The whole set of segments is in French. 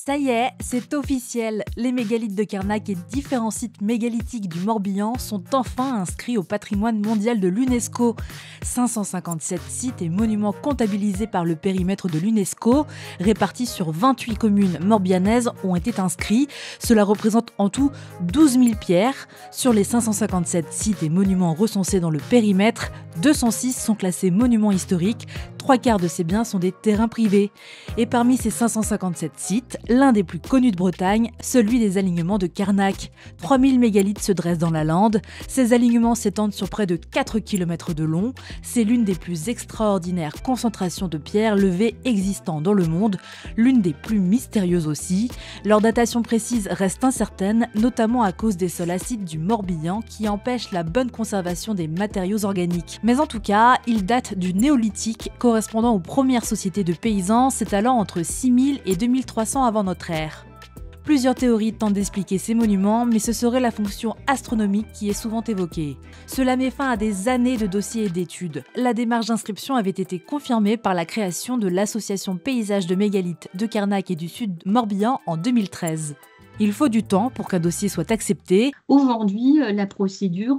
Ça y est, c'est officiel. Les mégalithes de Carnac et différents sites mégalithiques du Morbihan sont enfin inscrits au patrimoine mondial de l'UNESCO. 557 sites et monuments comptabilisés par le périmètre de l'UNESCO, répartis sur 28 communes morbihanaises, ont été inscrits. Cela représente en tout 12 000 pierres. Sur les 557 sites et monuments recensés dans le périmètre, 206 sont classés monuments historiques. 3/4 de ces biens sont des terrains privés. Et parmi ces 557 sites, l'un des plus connus de Bretagne, celui des alignements de Carnac. 3000 mégalithes se dressent dans la lande. Ces alignements s'étendent sur près de 4 km de long. C'est l'une des plus extraordinaires concentrations de pierres levées existant dans le monde, l'une des plus mystérieuses aussi. Leur datation précise reste incertaine, notamment à cause des sols acides du Morbihan qui empêchent la bonne conservation des matériaux organiques. Mais en tout cas, ils datent du néolithique, correspondant aux premières sociétés de paysans s'étalant entre 6000 et 2300 avant notre ère. Plusieurs théories tentent d'expliquer ces monuments, mais ce serait la fonction astronomique qui est souvent évoquée. Cela met fin à des années de dossiers et d'études. La démarche d'inscription avait été confirmée par la création de l'association Paysages de mégalithes de Carnac et du Sud Morbihan en 2013. Il faut du temps pour qu'un dossier soit accepté. Aujourd'hui, la procédure,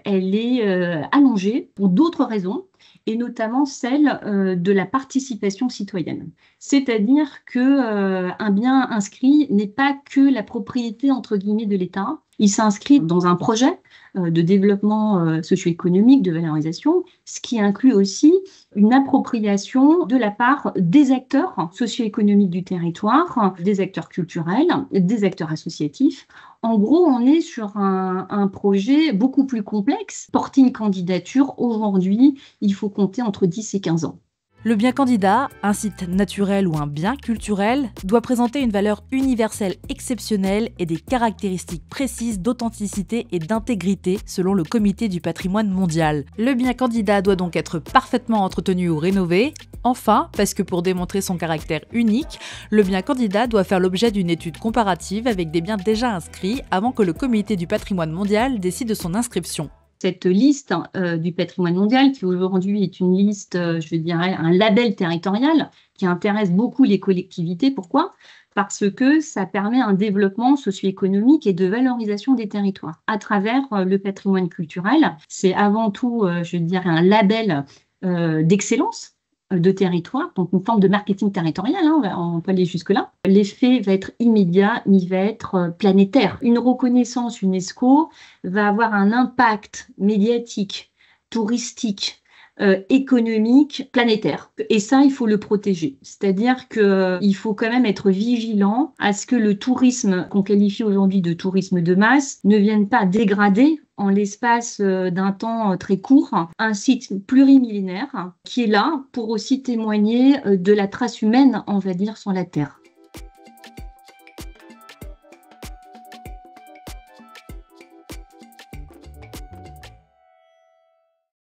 elle est allongée pour d'autres raisons, et notamment celle de la participation citoyenne. C'est-à-dire qu'un bien inscrit n'est pas que la propriété entre guillemets de l'État. Il s'inscrit dans un projet de développement socio-économique, de valorisation, ce qui inclut aussi une appropriation de la part des acteurs socio-économiques du territoire, des acteurs culturels, des acteurs associatifs. En gros, on est sur un projet beaucoup plus complexe. Porter une candidature, aujourd'hui, il faut compter entre 10 et 15 ans. Le bien candidat, un site naturel ou un bien culturel, doit présenter une valeur universelle exceptionnelle et des caractéristiques précises d'authenticité et d'intégrité selon le Comité du patrimoine mondial. Le bien candidat doit donc être parfaitement entretenu ou rénové. Enfin, parce que pour démontrer son caractère unique, le bien candidat doit faire l'objet d'une étude comparative avec des biens déjà inscrits avant que le Comité du patrimoine mondial décide de son inscription. Cette liste du patrimoine mondial, qui aujourd'hui est une liste, je dirais, un label territorial, qui intéresse beaucoup les collectivités. Pourquoi ? Parce que ça permet un développement socio-économique et de valorisation des territoires à travers le patrimoine culturel. C'est avant tout, je dirais, un label d'excellence de territoire, donc une forme de marketing territorial, on peut aller jusque-là. L'effet va être immédiat, mais il va être planétaire. Une reconnaissance UNESCO va avoir un impact médiatique, touristique, économique, planétaire. Et ça, il faut le protéger. C'est-à-dire qu'il faut quand même être vigilant à ce que le tourisme, qu'on qualifie aujourd'hui de tourisme de masse, ne vienne pas dégrader en l'espace d'un temps très court, un site plurimillénaire qui est là pour aussi témoigner de la trace humaine, on va dire, sur la Terre.